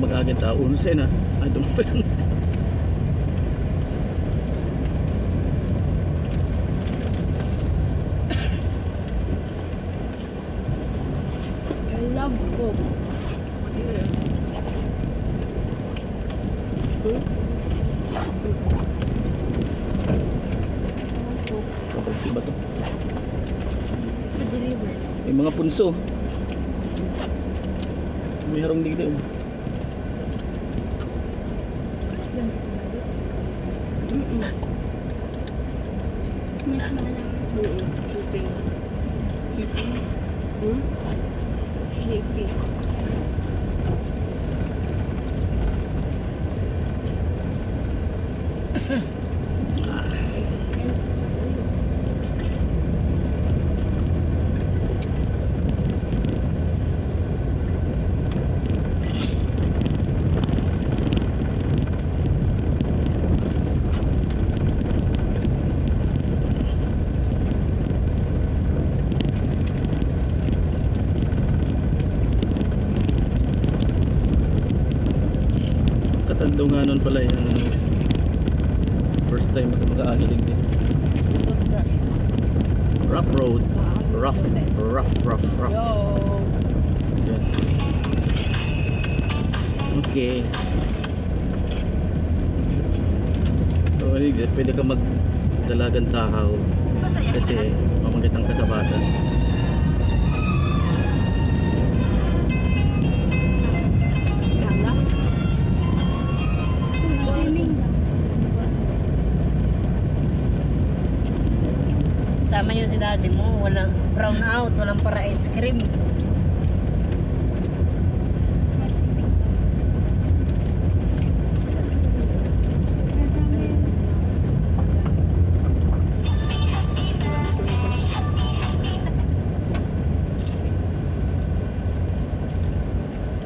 mag-agad tao. 11 na. Ay, doon pa lang. I love Coke. Kapag ba to? Pa-deliver. May mga punso. May harong dito. Mas malang. Shipping. Shipping. Shipping. Katandunganon pala yung first time ako mag-aagilig din. Rough road. Rough. Yo. Yan. Okay. So, pwede ka mag-dalagan tahaw kasi mamagit ang kasabatan. Sama yun si daddy mo, walang brown out, walang para ice cream.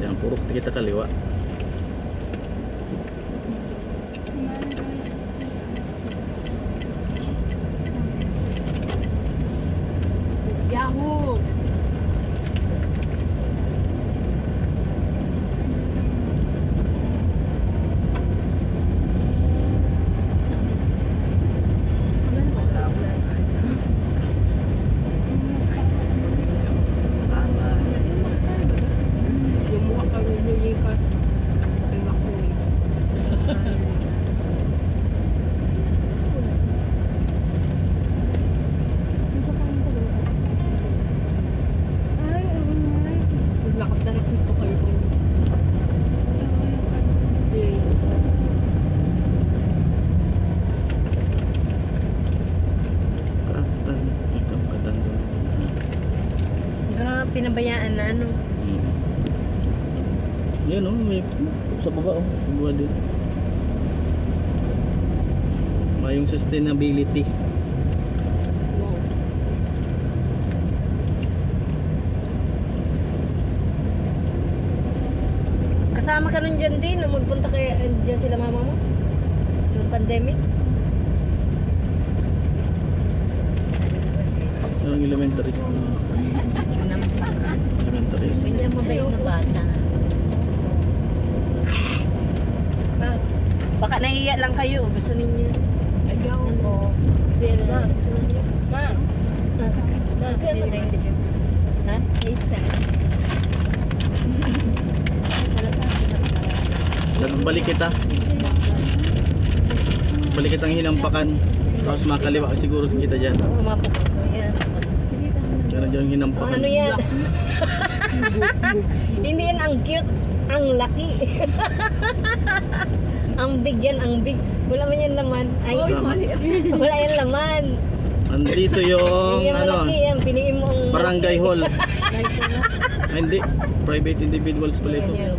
Yan, puro kita kaliwa. Yahoo! Yung mukha ka bumili ka. Ay, makuwi. Nakatarik dito kayo kung days. Katandungan. Gano'n pinabayaan na ano. Yan o, may sa baba o, sa baba din. Mayong sustainability. Wow. Kasama ka nun dyan din, nung magpunta kaya dyan sila mama mo? Noong pandemic? Yung elementary school. Elementary school. Ganyan mabait na bata. Baka nahiya lang kayo, gusto ninyo. Ayaw. Ano? Gusto nyo na. Ma. Ha? Balik kita. Balik kitang hinampakan. Tapos makaliwa siguro kita dyan. Oo, mapapag ko yan. Tapos, Diyan dyan oh, hinampakan. ano yan? Hindi yan ang cute, ang laki. Ang big yan, ang big. Wala man yan laman. Ay, wala yan laman. Andito yung Hindi yan ano, malaki yan. Piliin mo ang barangay hall. Ay, hindi. Private individuals pala ito. Yan.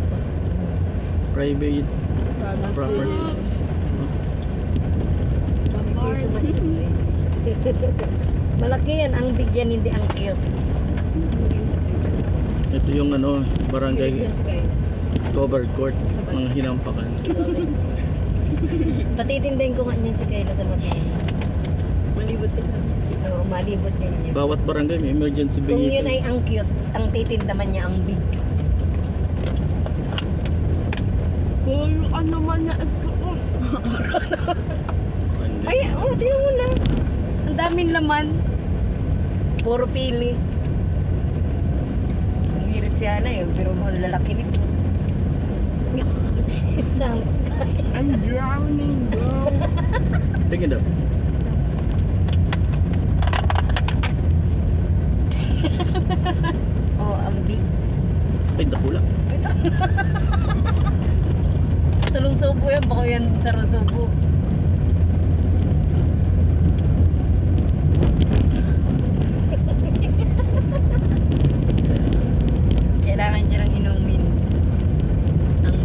Private properties. Malaki yan, ang big yan, hindi ang cute. Ito yung ano, barangay covered court. Mga hinampakan. Patitindahin ko nga niyan si Kayla sa mga. Malibot ka lang. Oo, malibot din yan. Bawat barangay may emergency Kung yun vehicle. ay ang cute, ang titinda man niya ang big. Puro ano man na ito. Ay, oh, tingnan mo na. Ang daming laman. Puro pili. Ang hirit si Ana eh, pero mga lalaki nito. Isang I'm drowning, bro. Tingin daw. oh, ang big. Ay, dakula. Tulong subo yan, baka yan sa subo. Kailangan dyan ang inumin. Ang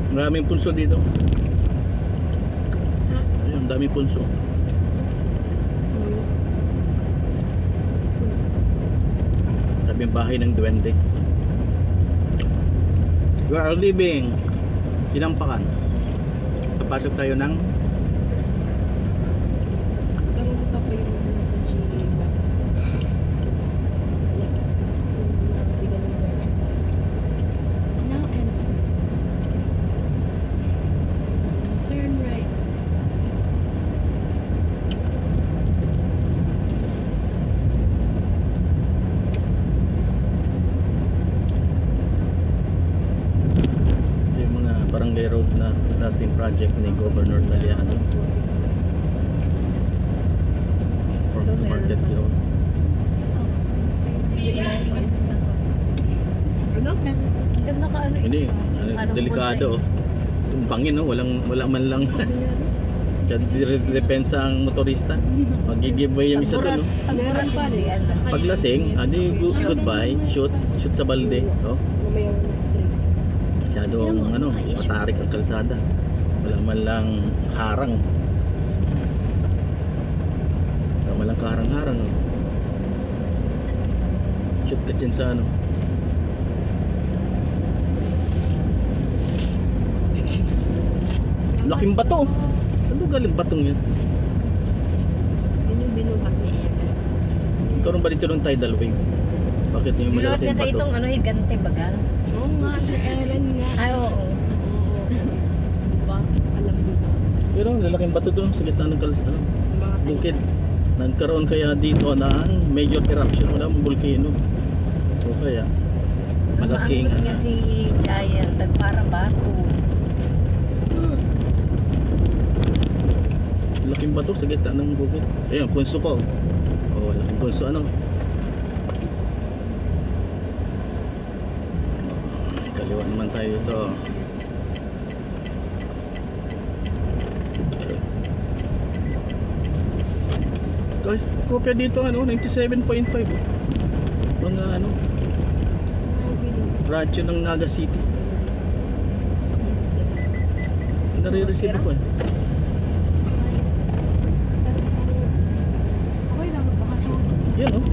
Maraming punso dito. Ayun, daming punso. Sabi yung bahay ng duwende. We are leaving Sinampakan. Papasok tayo ng Tanong si Papa yung message ni Babs. Nabigyan ng directions. Now enter. Turn right. ito yung mga barangay road na dating project ni Governor Taliano from the market road. Ano? ganda ka ano Hindi, Anong delikado oh. Tumpangin no, wala man lang depensa ang motorista. Mag-giveaway yung isa doon no. Meron pa rin. Paglasing, adi goodbye, shoot sa balde, oh. Mamayang Masyadong ano, matarik ang kalsada. Wala man lang harang. Wala man lang kaharang-harang. Oh. Shoot ka dyan sa ano. Laking bato. Ano galing batong yan? Yun yung binuhat ni Ellen. Karoon ba dito ng tidal wave? Bakit yung Binuhat malalaking ka bato? itong ano, higante baga. Oo nga, si Ellen nga. Ay, oo. Oo. Diba? Alam mo ba? Pero lalaking bato doon sa gitna ng kalsada. Mga Bukid. Nagkaroon kaya dito ng major eruption. Wala mong volcano. O kaya malaking Maangkot niya si Giant, nagpara bato. laking bato sa gitna ng bukid. Ayun, punso pa oh. Oh, laking punso ano. Kaliwa naman tayo dito. Guys, kopya dito ano, 97.5 oh. Mga ano, radyo ng Naga City. Nare-receive ko eh. Okay lang, baka to. Yan oh.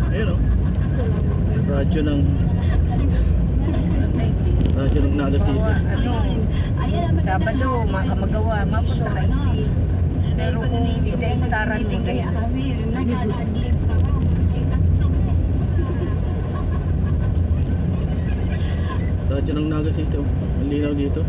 Ayun oh. Radyo ng Naga City. Ano, Sabado, makamagawa, mapunta ka hindi. Pero kung hindi tayo staran mo, ganyan. Radyo ng Naga City oh. Ang linaw dito.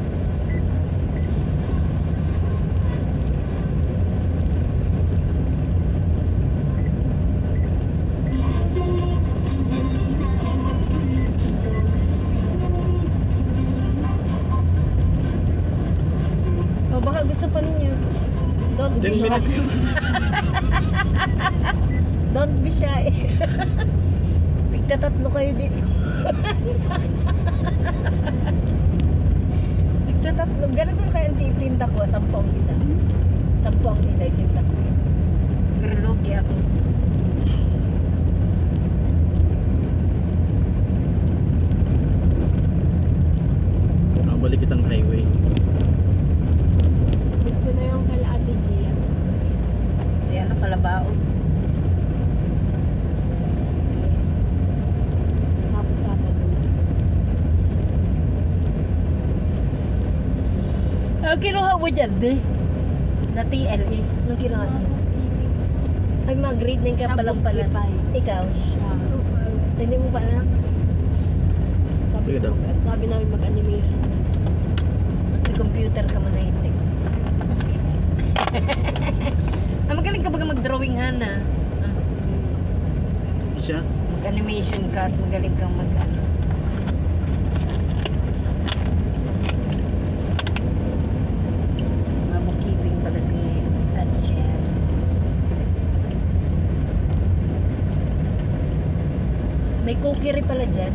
baka gusto pa ninyo. Don't be 10 shy. minutes. Don't be shy. Tigtatatlo kayo dito. Tigtatatlo. Ganun ko kaya tinda ko. 10 ang isa. 10 ang isa itinda ko. Garulugi ako. Balik kitang highway. Miss ko na yung kala Ate Gia. Kasi ano kalabao. Tapos Sabado. Ang kinuha mo dyan, di? Na TLE. Anong kinuha mo? Ay, mga grade 9 ka palang pala. Ikaw? Siya. Hindi mo pala? Sige daw. Sabi namin mag-animation. May computer ka man na hindi. Magaling ka baga mag-drawing, Hana? Siya? Mag-animation ka at magaling kang mag-ano. Bookkeeping pala si Ate Jen. May cookery pala dyan.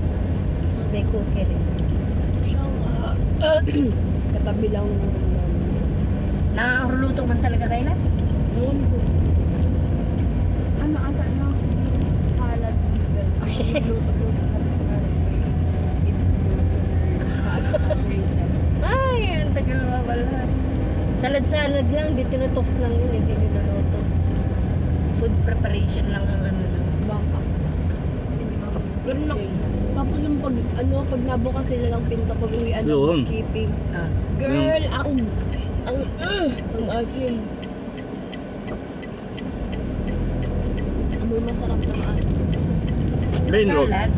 May cookery. Siyang katabi lang ng Nakakuluto man talaga kailan? noon ko. Ano ata lang salad noodle. Luto-luto na Ay, ang tagal nga pala. Salad-salad lang, di tinutoks lang yun, hindi niluluto. Food preparation lang ang ano. baka. Pero tapos yung pag nabukas sila ng pinto pag uwian Yun. ng keeping. Ah. Girl, ang asim. Amoy masarap ng asim. Main road. Salad.